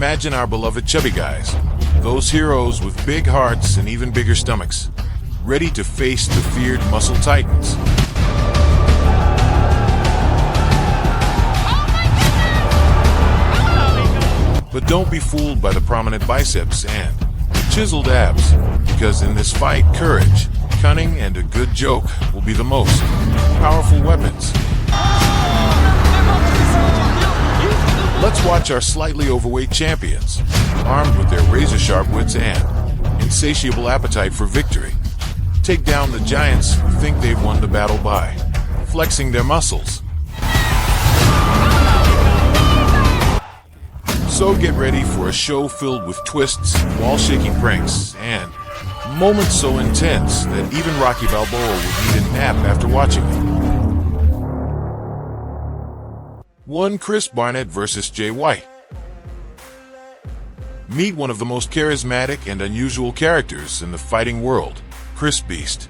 Imagine our beloved chubby guys, those heroes with big hearts and even bigger stomachs, ready to face the feared muscle titans. But don't be fooled by the prominent biceps and chiseled abs, because in this fight, courage, cunning, and a good joke will be the most powerful weapons. Let's watch our slightly overweight champions, armed with their razor-sharp wits and insatiable appetite for victory, take down the giants who think they've won the battle by flexing their muscles. So get ready for a show filled with twists, wall-shaking pranks, and moments so intense that even Rocky Balboa would need a nap after watching them. 1. Chris Barnett vs. Jay White. Meet one of the most charismatic and unusual characters in the fighting world, Chris "Beast"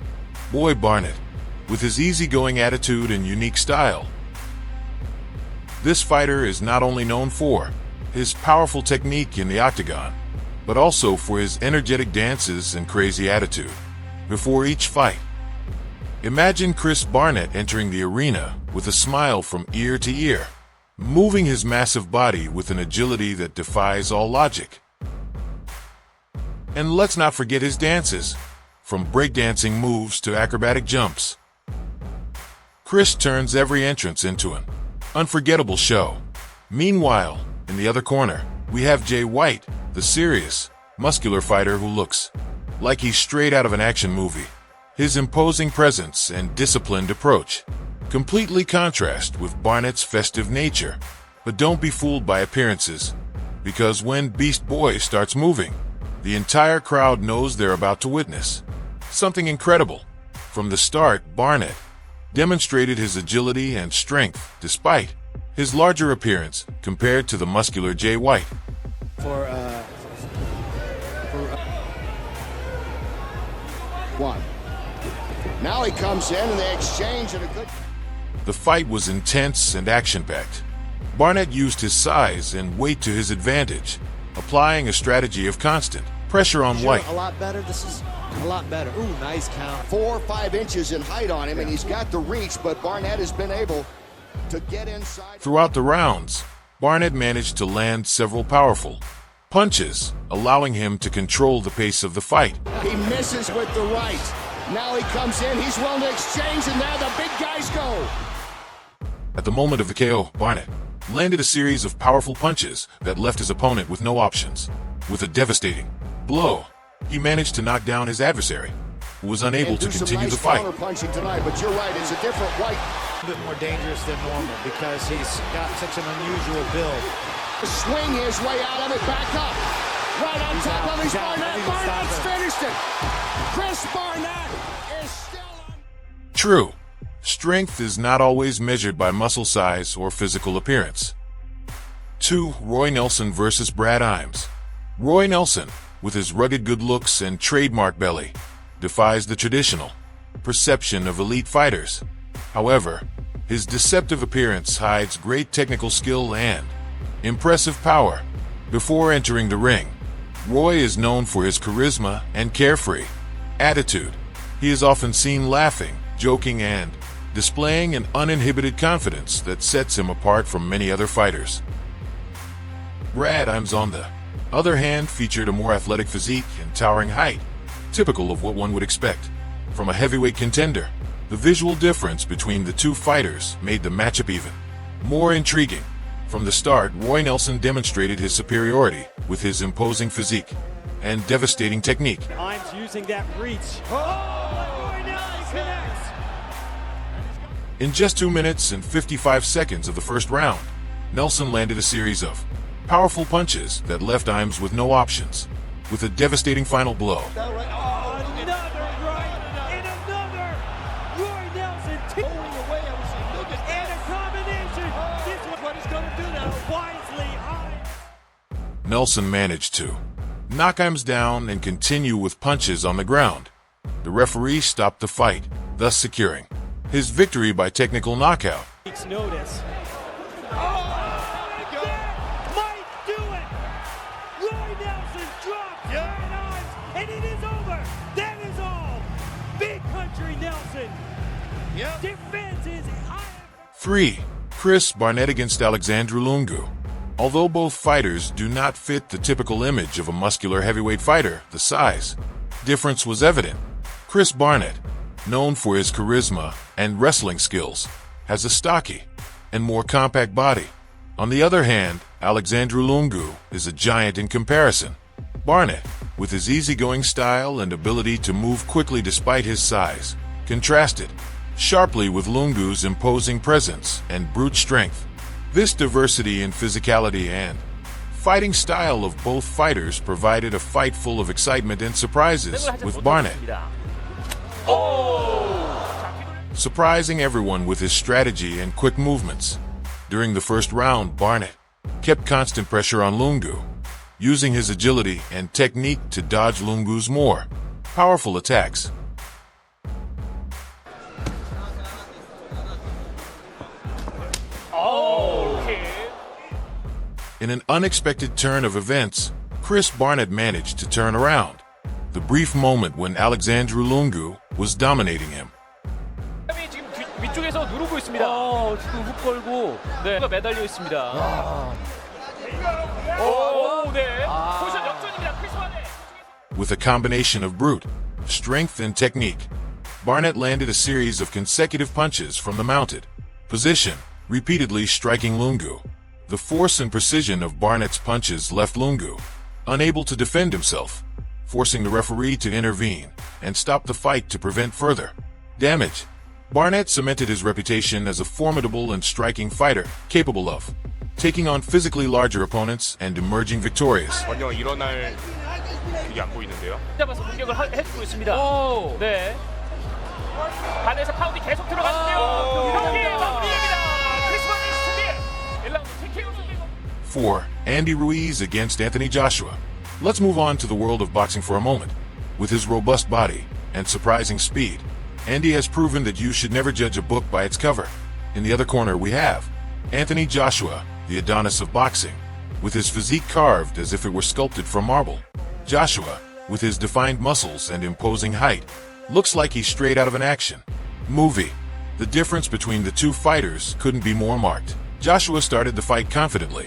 Boy Barnett, with his easygoing attitude and unique style. This fighter is not only known for his powerful technique in the octagon, but also for his energetic dances and crazy attitude before each fight. Imagine Chris Barnett entering the arena with a smile from ear to ear, moving his massive body with an agility that defies all logic. And let's not forget his dances, from breakdancing moves to acrobatic jumps. Chris turns every entrance into an unforgettable show. Meanwhile, in the other corner, we have Jay White, the serious, muscular fighter who looks like he's straight out of an action movie. His imposing presence and disciplined approach completely contrast with Barnett's festive nature. But don't be fooled by appearances, because when Beast Boy starts moving, the entire crowd knows they're about to witness something incredible. From the start, Barnett demonstrated his agility and strength despite his larger appearance compared to the muscular Jay White. One. Now he comes in and they exchange in a good... The fight was intense and action-packed. Barnett used his size and weight to his advantage, applying a strategy of constant pressure on White. A lot better. This is a lot better. Ooh, nice count. 4 or 5 inches in height on him, and he's got the reach, but Barnett has been able to get inside. Throughout the rounds, Barnett managed to land several powerful punches, allowing him to control the pace of the fight. He misses with the right. Now he comes in, he's willing to exchange, and there the big guys go. At the moment of the KO, Barnett landed a series of powerful punches that left his opponent with no options. With a devastating blow, he managed to knock down his adversary, who was unable to continue the fight. Punching tonight, but you're right, it's a different White. A bit more dangerous than normal because he's got such an unusual build. Swing his way out of it, back up. Right on top of his Barnett. Barnett's finished it. Chris Barnett is still on. True, strength is not always measured by muscle size or physical appearance. 2. Roy Nelson vs. Brad Imes. Roy Nelson, with his rugged good looks and trademark belly, defies the traditional perception of elite fighters. However, his deceptive appearance hides great technical skill and impressive power. Before entering the ring, Roy is known for his charisma and carefree attitude. He is often seen laughing, joking, and displaying an uninhibited confidence that sets him apart from many other fighters. Brad Imes, on the other hand, featured a more athletic physique and towering height, typical of what one would expect from a heavyweight contender. The visual difference between the two fighters made the matchup even more intriguing. From the start, Roy Nelson demonstrated his superiority with his imposing physique and devastating technique. Imes using that reach. Oh, Roy Nelson connects. In just 2 minutes and 55 seconds of the first round, Nelson landed a series of powerful punches that left Imes with no options, with a devastating final blow. Another right and another. Roy Nelson tipping away. And a combination. This is what he's going to do now. Wisely, Imes. Nelson managed to knock Imes down and continue with punches on the ground. The referee stopped the fight, thus securing his victory by technical knockout. Notice. And it is over. That is all. Big Country Nelson defends his iron. 3. Chris Barnett against Alexandru Lungu. Although both fighters do not fit the typical image of a muscular heavyweight fighter, the size difference was evident. Chris Barnett, known for his charisma and wrestling skills, has a stocky and more compact body. On the other hand, Alexandru Lungu is a giant in comparison. Barnett, with his easygoing style and ability to move quickly despite his size, contrasted sharply with Lungu's imposing presence and brute strength. This diversity in physicality and fighting style of both fighters provided a fight full of excitement and surprises, with Barnett surprising everyone with his strategy and quick movements. During the first round, Barnett kept constant pressure on Lungu, using his agility and technique to dodge Lungu's more powerful attacks. In an unexpected turn of events, Chris Barnett managed to turn around the brief moment when Alexandru Lungu was dominating him. 지금 위쪽에서 누르고 있습니다. 지금 훅 걸고 매달려 있습니다. 네. 포지션 역전입니다. 크리스 바넷. With a combination of brute strength and technique, Barnett landed a series of consecutive punches from the mounted position, repeatedly striking Lungu. The force and precision of Barnett's punches left Lungu unable to defend himself, forcing the referee to intervene and stop the fight to prevent further damage. Barnett cemented his reputation as a formidable and striking fighter capable of taking on physically larger opponents and emerging victorious. 전혀 일어날 그게 안 보이는데요. 잡아서 공격을 해주고 있습니다. 네. 반에서 파운드 계속 들어가는데요. 경기 마무리됩니다. 크리스 바넷 승리. 1라운드 TKO 승리. 4. Andy Ruiz against Anthony Joshua. Let's move on to the world of boxing for a moment. With his robust body and surprising speed, Andy has proven that you should never judge a book by its cover. In the other corner we have Anthony Joshua, the Adonis of boxing, with his physique carved as if it were sculpted from marble. Joshua, with his defined muscles and imposing height, looks like he's straight out of an action movie. The difference between the two fighters couldn't be more marked. Joshua started the fight confidently,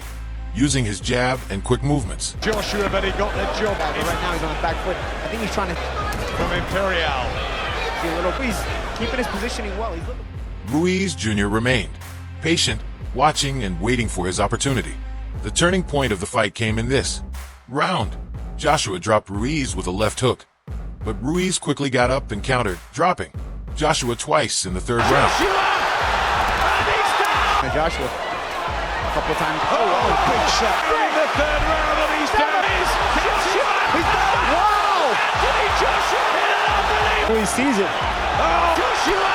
using his jab and quick movements. Joshua, but he got the job. Right now he's on the back foot. I think he's trying to From Imperial. see a little. He's keeping his positioning well. He's looking. Ruiz Jr. remained patient, watching and waiting for his opportunity. The turning point of the fight came in this round. Joshua dropped Ruiz with a left hook, but Ruiz quickly got up and countered, dropping Joshua twice in the third round. And Joshua a couple of times. Big shot. In the third round, and he's down. He's down. Wow! Jimmy Joshua hit it unbelievable. He sees it. Joshua!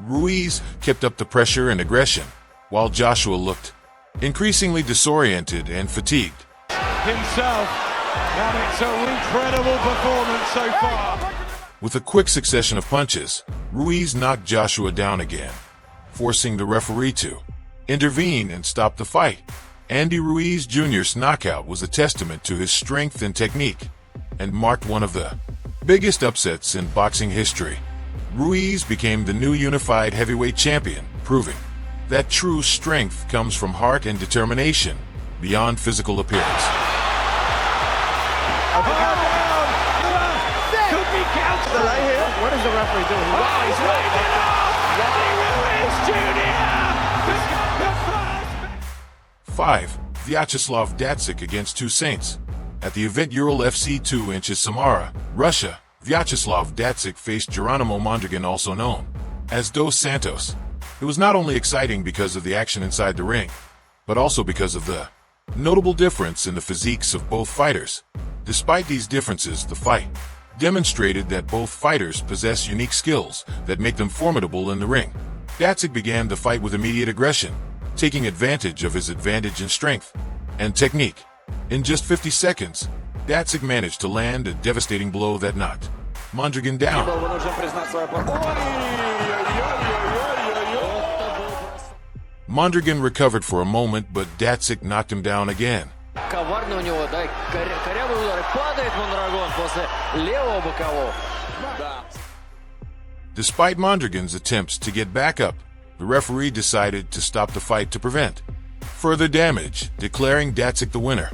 Ruiz kept up the pressure and aggression, while Joshua looked increasingly disoriented and fatigued. Himself. And it's an incredible performance so far. With a quick succession of punches, Ruiz knocked Joshua down again, forcing the referee to intervene and stop the fight. Andy Ruiz Jr.'s knockout was a testament to his strength and technique, and marked one of the biggest upsets in boxing history. Ruiz became the new unified heavyweight champion, proving that true strength comes from heart and determination, beyond physical appearance. Could be counted. Right here. What is the referee doing? Wow, he's waved it off. Andy Ruiz Jr. 5. Vyacheslav Datsyk against Two Saints. At the event Ural FC 2 inches Samara, Russia, Vyacheslav Datsyk faced Geronimo Mondragon, also known as Dos Santos. It was not only exciting because of the action inside the ring, but also because of the notable difference in the physiques of both fighters. Despite these differences, the fight demonstrated that both fighters possess unique skills that make them formidable in the ring. Datsyk began the fight with immediate aggression, taking advantage of his advantage in strength and technique. In just 50 seconds, Datsyk managed to land a devastating blow that knocked Mondragon down. Mondragon recovered for a moment, but Datsyk knocked him down again. Коварный у него, да, корявый удар. Падает Мондрагон после левого бокового. Да. Despite Mondragon's attempts to get back up, the referee decided to stop the fight to prevent further damage, declaring Datsik the winner.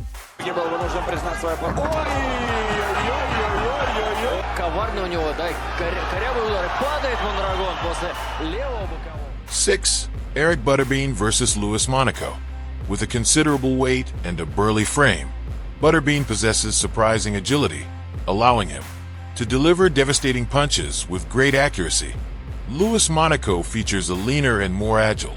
Коварный у него, да, корявый удар. Падает Мондрагон после левого бокового. 6. Eric Butterbean versus Louis Monaco. With a considerable weight and a burly frame, Butterbean possesses surprising agility, allowing him to deliver devastating punches with great accuracy. Louis Monaco features a leaner and more agile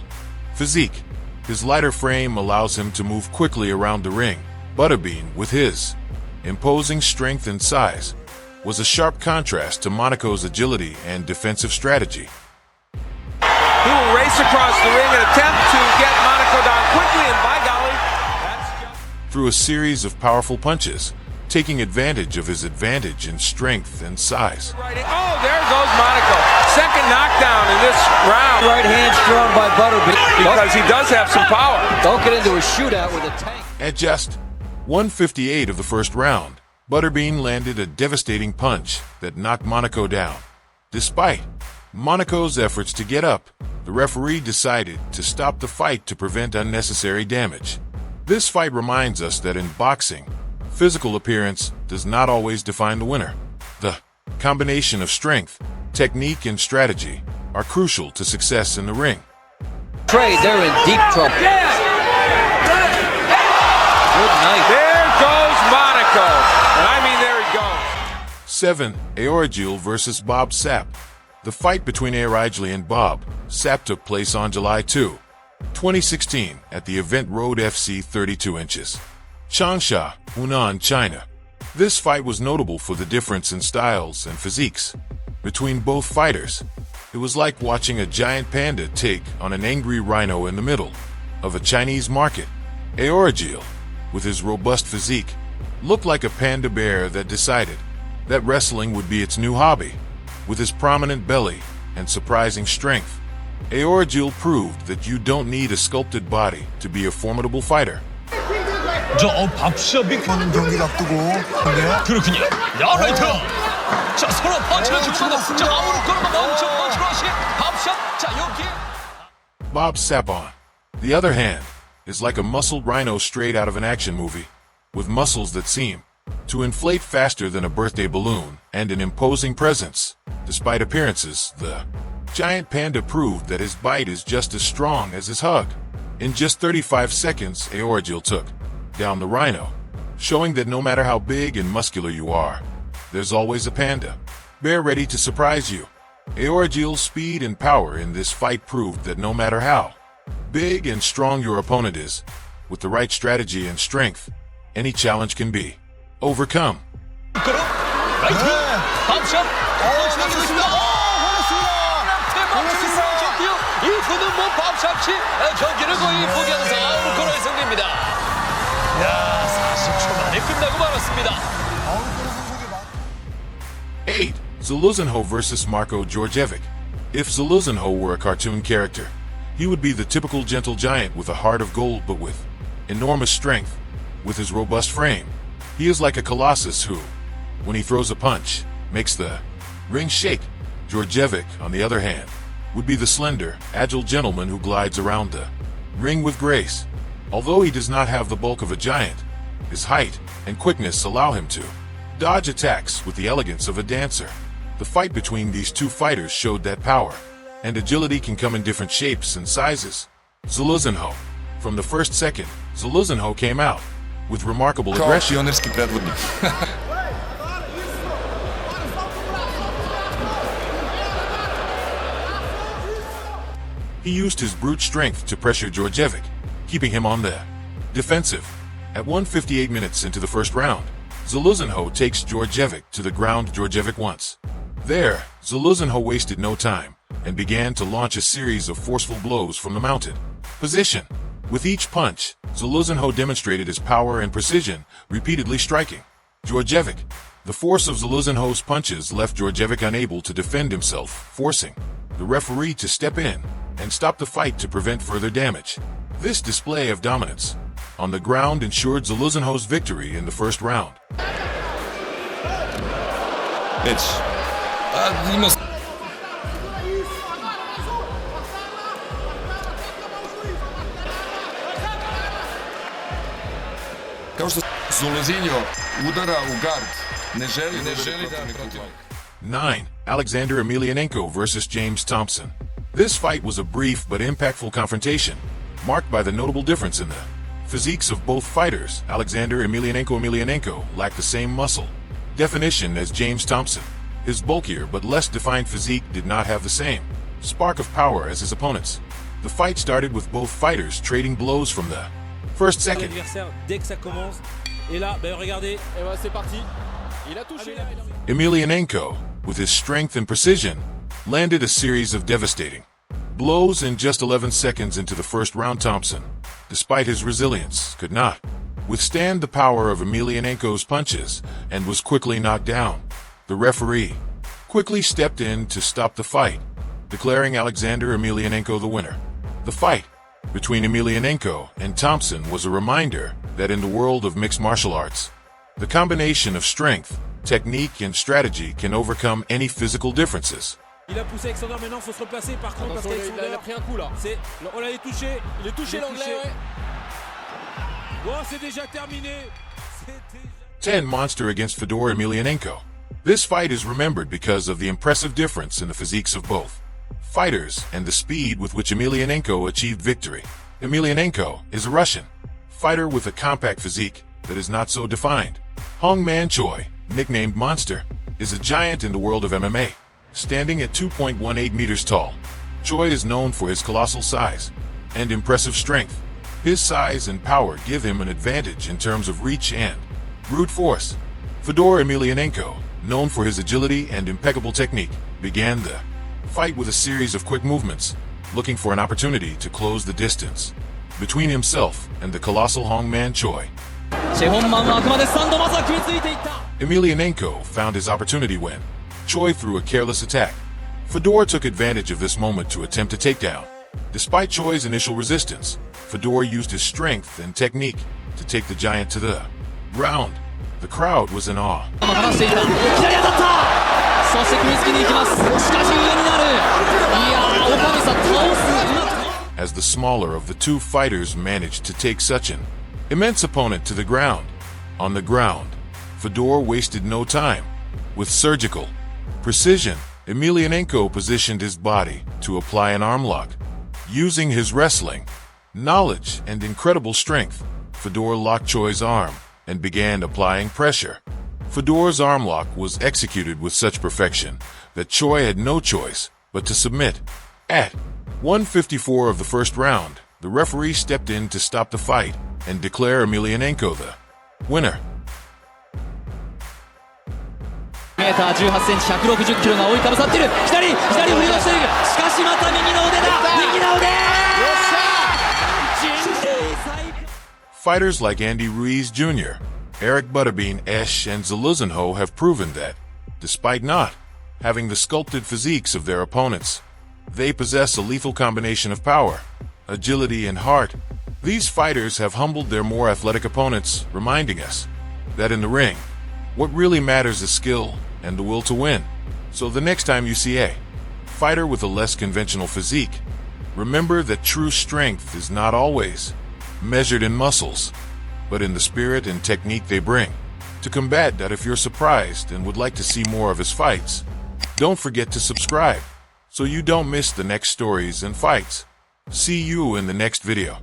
physique. His lighter frame allows him to move quickly around the ring. Butterbean, with his imposing strength and size, was a sharp contrast to Monaco's agility and defensive strategy. He will race across the ring and attempt to get Monaco down quickly, and by golly, that's just... Through a series of powerful punches, taking advantage of his advantage in strength and size. Oh, there goes Monaco. Second knockdown in this round. Right hand strong by Butterbean. Because he does have some power. Don't get into a shootout with a tank. At just 1:58 of the first round, Butterbean landed a devastating punch that knocked Monaco down. Despite Monaco's efforts to get up, the referee decided to stop the fight to prevent unnecessary damage. This fight reminds us that in boxing, physical appearance does not always define the winner. The combination of strength, technique, and strategy are crucial to success in the ring. Trey, they're in deep trouble. Good night. There goes Monaco. And I mean, there he goes. 7. Aorigil versus Bob Sapp. The fight between Aorigil and Bob Sapp took place on July 2, 2016 at the event Road FC 32 inches, Changsha, Hunan, China. This fight was notable for the difference in styles and physiques between both fighters. It was like watching a giant panda take on an angry rhino in the middle of a Chinese market. Aorigil, with his robust physique, looked like a panda bear that decided that wrestling would be its new hobby. With his prominent belly and surprising strength, Aorigil proved that you don't need a sculpted body to be a formidable fighter. 밥샵이 가는 경기를 앞두고 그렇군요. 야 라이트. 자 서로 펀치를 주고받아. 자 아무로 끌어가 멈춰 펀치로 하시. 밥샵. 자 여기. Bob Sapp, on the other hand, is like a muscled rhino straight out of an action movie, with muscles that seem to inflate faster than a birthday balloon and an imposing presence. Despite appearances, the giant panda proved that his bite is just as strong as his hug. In just 35 seconds, Aorigil took down the rhino, showing that no matter how big and muscular you are, there's always a panda bear ready to surprise you. Aorigil's speed and power in this fight proved that no matter how big and strong your opponent is, with the right strategy and strength, any challenge can be overcome. 이분은 뭐 밥샵이 경기를 거의 포기하는 상황으로 걸어의 승리입니다. 야, 40초 만에 끝나고 말았습니다. 8. Zaluzhnho versus Marko Djordjevic. If Zaluzhnho were a cartoon character, he would be the typical gentle giant with a heart of gold but with enormous strength. With his robust frame, he is like a colossus who, when he throws a punch, makes the ring shake. Djordjevic, on the other hand, would be the slender, agile gentleman who glides around the ring with grace. Although he does not have the bulk of a giant, his height and quickness allow him to dodge attacks with the elegance of a dancer. The fight between these two fighters showed that power and agility can come in different shapes and sizes. Zaluzhnho. From the first second, Zaluzhnho came out with remarkable aggression. He used his brute strength to pressure Djordjevic, keeping him on the defensive. At 1:58 minutes into the first round, Zaluzhnho takes Djordjevic to the ground. Djordjevic once there, Zaluzhnho wasted no time and began to launch a series of forceful blows from the mounted position. With each punch, Zaluzhnho demonstrated his power and precision, repeatedly striking Djordjevic. The force of Zaluzhnho's punches left Djordjevic unable to defend himself, forcing the referee to step in and stop the fight to prevent further damage. This display of dominance on the ground ensured Zaluzhnho's victory in the first round. Kao što Zuluzinho udara u gard, ne želi da protiv. 9. Alexander Emelianenko versus James Thompson. This fight was a brief but impactful confrontation, marked by the notable difference in the physiques of both fighters. Alexander Emelianenko lacked the same muscle definition as James Thompson. His bulkier but less defined physique did not have the same spark of power as his opponents. The fight started with both fighters trading blows from the first second. Emelianenko, with his strength and precision, landed a series of devastating blows in just 11 seconds into the first round. Thompson, despite his resilience, could not withstand the power of Emelianenko's punches and was quickly knocked down. The referee quickly stepped in to stop the fight, declaring Alexander Emelianenko the winner. The fight between Emelianenko and Thompson was a reminder that in the world of mixed martial arts, the combination of strength, technique, and strategy can overcome any physical differences. Il a poussé Alexander, maintenant faut se replacer par contre parce qu'Alexander il a pris un coup là. On l'a touché, il est touché l'anglais. Oh, c'est déjà terminé. 10. Monster against Fedor Emelianenko. This fight is remembered because of the impressive difference in the physiques of both fighters and the speed with which Emelianenko achieved victory. Emelianenko is a Russian fighter with a compact physique that is not so defined. Hong-Man Choi, nicknamed Monster, is a giant in the world of MMA. Standing at 2.18 meters tall, Choi is known for his colossal size and impressive strength. His size and power give him an advantage in terms of reach and brute force. Fedor Emelianenko, known for his agility and impeccable technique, began the fight with a series of quick movements, looking for an opportunity to close the distance between himself and the colossal Hong-Man Choi. Emelianenko found his opportunity when Choi threw a careless attack. Fedor took advantage of this moment to attempt a takedown. Despite Choi's initial resistance, Fedor used his strength and technique to take the giant to the ground. The crowd was in awe. As the smaller of the two fighters managed to take such an immense opponent to the ground. On the ground, Fedor wasted no time. With surgical precision, Emelianenko positioned his body to apply an arm lock. Using his wrestling knowledge and incredible strength, Fedor locked Choi's arm and began applying pressure. Fedor's arm lock was executed with such perfection that Choi had no choice but to submit. At 1:54 of the first round, the referee stepped in to stop the fight and declare Emelianenko the winner. 1m18cm、160kgが覆いかぶさっている。左を振り出している。しかしまた右の腕だ。右の腕。Fighters like Andy Ruiz Jr., Eric Butterbean Esch, and Zaluzhnho have proven that, despite not having the sculpted physiques of their opponents, they possess a lethal combination of power, agility, and heart. These fighters have humbled their more athletic opponents, reminding us that in the ring, what really matters is skill and the will to win. So the next time you see a fighter with a less conventional physique, remember that true strength is not always measured in muscles, but in the spirit and technique they bring to combat. That if you're surprised and would like to see more of his fights, don't forget to subscribe so you don't miss the next stories and fights. See you in the next video.